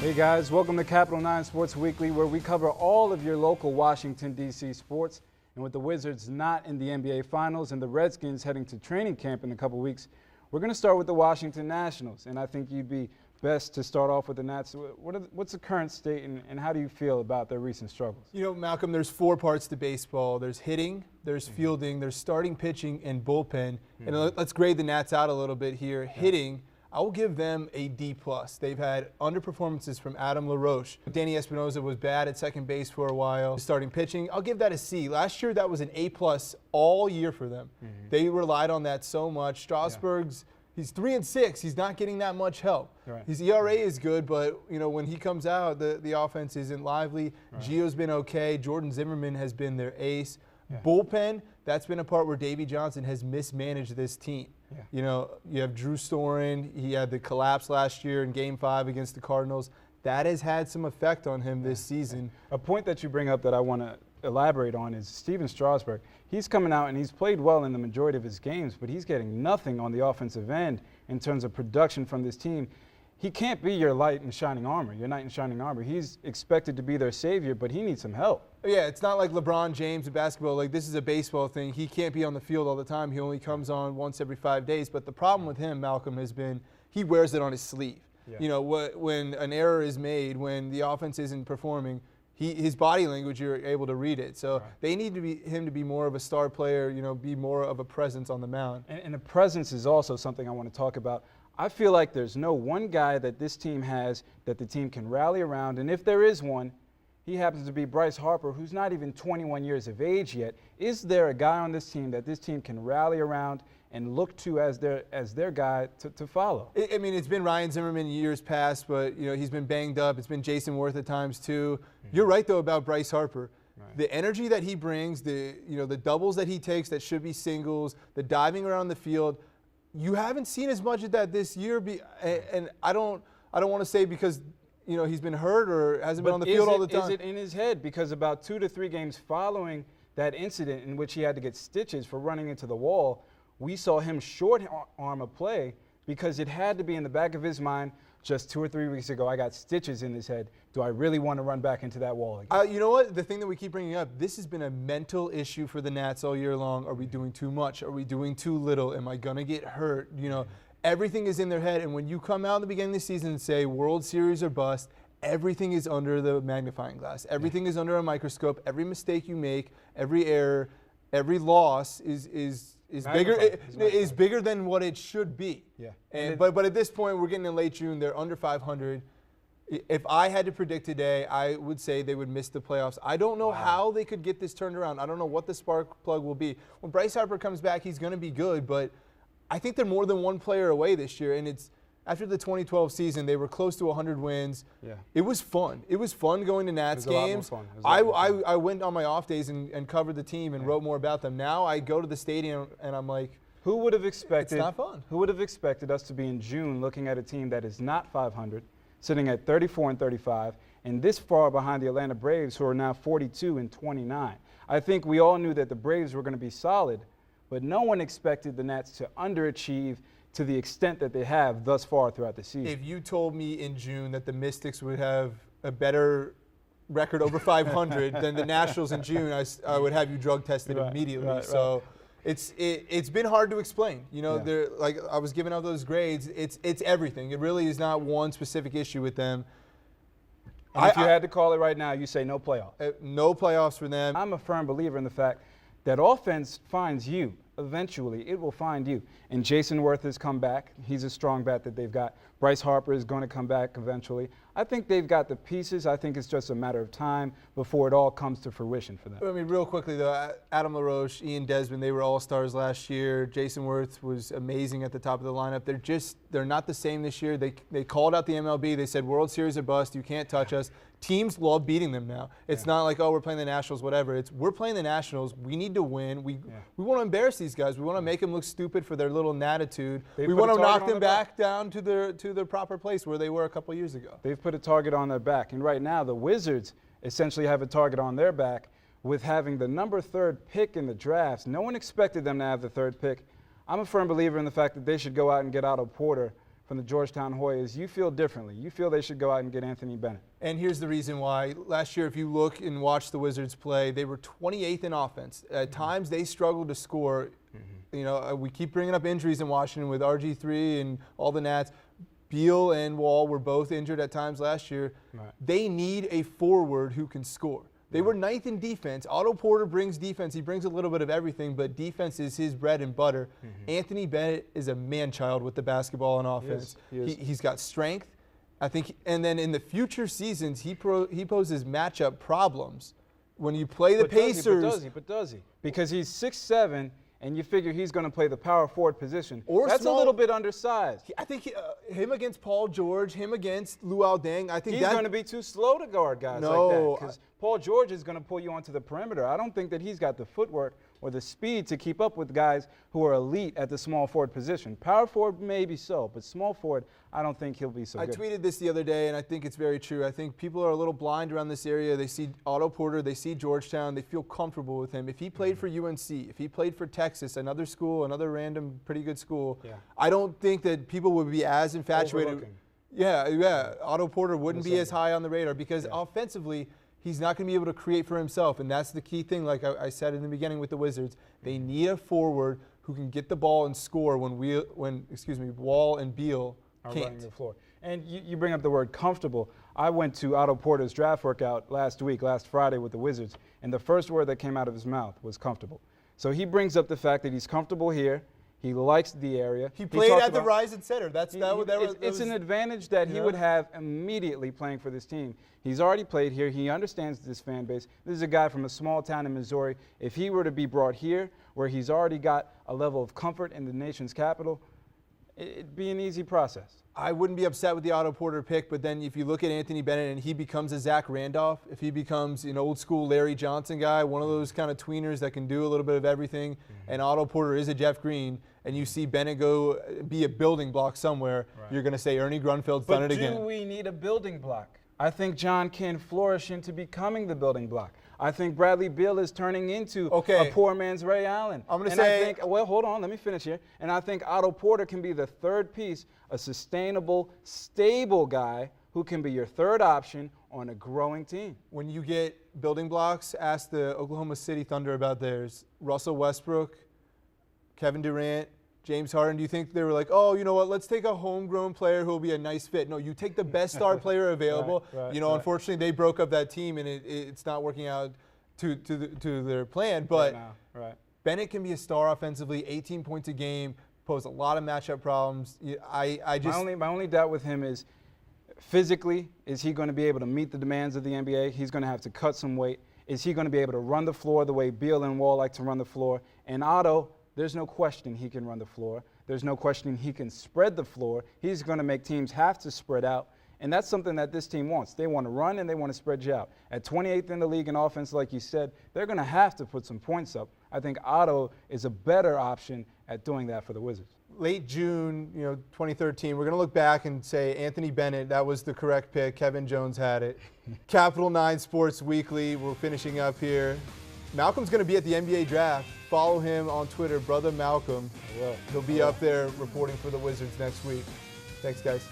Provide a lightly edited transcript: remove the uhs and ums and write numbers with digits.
Hey guys, welcome to Capital 9 Sports Weekly, where we cover all of your local Washington, D.C. sports. And with the Wizards not in the NBA Finals and the Redskins heading to training camp in a couple weeks, we're going to start with the Washington Nationals. And I think you'd be best to start off with the Nats. What's the current state and how do you feel about their recent struggles? You know, Malcolm, there's four parts to baseball. There's hitting, there's fielding, there's starting pitching, and bullpen. And let's grade the Nats out a little bit here. Hitting, I will give them a D+. They've had underperformances from Adam LaRoche. Danny Espinosa was bad at second base for a while. Starting pitching, I'll give that a C. Last year, that was an A+ all year for them. They relied on that so much. Strasburg's, he's 3-6. He's not getting that much help. Right. His ERA is good, but you know when he comes out, the offense isn't lively. Right. Gio's been okay. Jordan Zimmerman has been their ace. Bullpen, that's been a part where Davey Johnson has mismanaged this team. You know, you have Drew Storen. He had the collapse last year in Game 5 against the Cardinals. That has had some effect on him this season. A point that you bring up that I want to elaborate on is Steven Strasburg. He's coming out and he's played well in the majority of his games, but he's getting nothing on the offensive end in terms of production from this team. He can't be your light and shining armor, your knight in shining armor. He's expected to be their savior, but he needs some help. Yeah, it's not like LeBron James in basketball. Like, this is a baseball thing. He can't be on the field all the time. He only comes on once every 5 days. But the problem with him, Malcolm, has been he wears it on his sleeve. You know, when an error is made, when the offense isn't performing, his body language, you're able to read it. So they need him to be more of a star player, you know, be more of a presence on the mound. And the presence is also something I want to talk about. I feel like there's no one guy that this team has that the team can rally around. And if there is one, he happens to be Bryce Harper, who's not even 21 years of age yet. Is there a guy on this team that this team can rally around and look to as their guy to follow? I mean, it's been Ryan Zimmerman in years past, but you know he's been banged up. It's been Jason Worth at times too. You're right though about Bryce Harper. The energy that he brings, the doubles that he takes that should be singles, the diving around the field. You haven't seen as much of that this year, and I don't want to say because he's been hurt or hasn't been on the field all the time. Is it in his head? Because about 2 to 3 games following that incident in which he had to get stitches for running into the wall, we saw him short arm a play because it had to be in the back of his mind. Just 2 or 3 weeks ago, I got stitches in his head. Do I really want to run back into that wall again? You know what? The thing that we keep bringing up, this has been a mental issue for the Nats all year long. Are we doing too much? Are we doing too little? Am I going to get hurt? You know, everything is in their head. And when you come out in the beginning of the season and say World Series or bust, everything is under the magnifying glass. Everything is under a microscope. Every mistake you make, every error, every loss is bigger than what it should be. But at this point, we're getting in late June. They're under 500. If I had to predict today, I would say they would miss the playoffs. I don't know how they could get this turned around. I don't know what the spark plug will be. When Bryce Harper comes back, he's going to be good. But I think they're more than one player away this year. And it's after the 2012 season, they were close to 100 wins. It was fun. It was fun going to Nats games. I went on my off days and covered the team and wrote more about them. Now I go to the stadium and I'm like, who would have expected? It's not fun. Who would have expected us to be in June looking at a team that is not 500, sitting at 34-35, and this far behind the Atlanta Braves, who are now 42-29? I think we all knew that the Braves were going to be solid, but no one expected the Nats to underachieve to the extent that they have thus far throughout the season. If you told me in June that the Mystics would have a better record over 500 than the Nationals in June, I would have you drug tested immediately. It's been hard to explain. You know, they're like I was giving out those grades. It's everything. It really is not one specific issue with them. And if you had to call it right now, you say no playoffs. No playoffs for them. I'm a firm believer in the fact that offense finds you. Eventually, it will find you. And Jason Worth has come back. He's a strong bat that they've got. Bryce Harper is going to come back eventually. I think they've got the pieces. I think it's just a matter of time before it all comes to fruition for them. I mean, real quickly, though, Adam LaRoche, Ian Desmond, they were all-stars last year. Jason Worth was amazing at the top of the lineup. They're not the same this year. They called out the MLB. They said, World Series or bust. You can't touch us. Teams love beating them now. It's not like, oh, we're playing the Nationals, whatever. It's we're playing the Nationals. We need to win. We want to embarrass these guys. We want to make them look stupid for their little natitude. We want to knock them back down to their proper place where they were a couple years ago. They've put a target on their back. And right now, the Wizards essentially have a target on their back with having the number 3rd pick in the drafts. No one expected them to have the 3rd pick. I'm a firm believer in the fact that they should go out and get Otto Porter from the Georgetown Hoyas, you feel differently. You feel they should go out and get Anthony Bennett. And here's the reason why. Last year, if you look and watch the Wizards play, they were 28th in offense. At times, they struggled to score. You know, we keep bringing up injuries in Washington with RG3 and all the Nats. Beal and Wall were both injured at times last year. Right. They need a forward who can score. They were 9th in defense. Otto Porter brings defense. He brings a little bit of everything, but defense is his bread and butter. Anthony Bennett is a man-child with the basketball and offense. He's got strength. I think, and then in the future seasons, he poses matchup problems. When you play the Pacers. But does he? Because he's 6'7", and you figure he's going to play the power forward position. Or that's small, a little bit undersized. I think him against Paul George, him against Luol Deng, I think he's going to be too slow to guard guys like that. Because Paul George is going to pull you onto the perimeter. I don't think that he's got the footwork or the speed to keep up with guys who are elite at the small forward position. Power forward, maybe so, but small forward, I don't think he'll be so good. I tweeted this the other day, and I think it's very true. I think people are a little blind around this area. They see Otto Porter, they see Georgetown, they feel comfortable with him. If he played for UNC, if he played for Texas, another school, another random pretty good school, I don't think that people would be as infatuated. Yeah, Otto Porter wouldn't be as high on the radar because offensively, he's not going to be able to create for himself, and that's the key thing. Like I said in the beginning with the Wizards, they need a forward who can get the ball and score when Wall and Beal can't. Running the floor. And you bring up the word comfortable. I went to Otto Porter's draft workout last Friday with the Wizards, and the first word that came out of his mouth was comfortable. So he brings up the fact that he's comfortable here. He likes the area. He played at the Rising Center. It's an advantage that he would have immediately playing for this team. He's already played here. He understands this fan base. This is a guy from a small town in Missouri. If he were to be brought here, where he's already got a level of comfort in the nation's capital, it'd be an easy process. I wouldn't be upset with the Otto Porter pick, but then if you look at Anthony Bennett and he becomes a Zach Randolph, if he becomes an old school Larry Johnson guy, one of those kind of tweeners that can do a little bit of everything, and Otto Porter is a Jeff Green, and you see Bennett go be a building block somewhere, you're going to say Ernie Grunfeld's done it again. But do we need a building block? I think John can flourish into becoming the building block. I think Bradley Beal is turning into a poor man's Ray Allen. I'm going to say, well, hold on, let me finish here. And I think Otto Porter can be the third piece, a sustainable, stable guy who can be your third option on a growing team. When you get building blocks, ask the Oklahoma City Thunder about theirs. Russell Westbrook, Kevin Durant, James Harden, do you think they were like, oh, you know what, let's take a homegrown player who will be a nice fit? No, you take the best star player available. Unfortunately, they broke up that team, and it's not working out to their plan. But Bennett can be a star offensively, 18 points a game, pose a lot of matchup problems. My only doubt with him is physically, is he going to be able to meet the demands of the NBA? He's going to have to cut some weight. Is he going to be able to run the floor the way Beal and Wall like to run the floor? And Otto, there's no question he can run the floor. There's no question he can spread the floor. He's going to make teams have to spread out. And that's something that this team wants. They want to run and they want to spread you out. At 28th in the league in offense, like you said, they're going to have to put some points up. I think Otto is a better option at doing that for the Wizards. Late June, 2013, we're going to look back and say Anthony Bennett, that was the correct pick. Kevin Jones had it. Capital 9 Sports Weekly, we're finishing up here. Malcolm's going to be at the NBA draft. Follow him on Twitter, Brother Malcolm. He'll be up there reporting for the Wizards next week. Thanks, guys.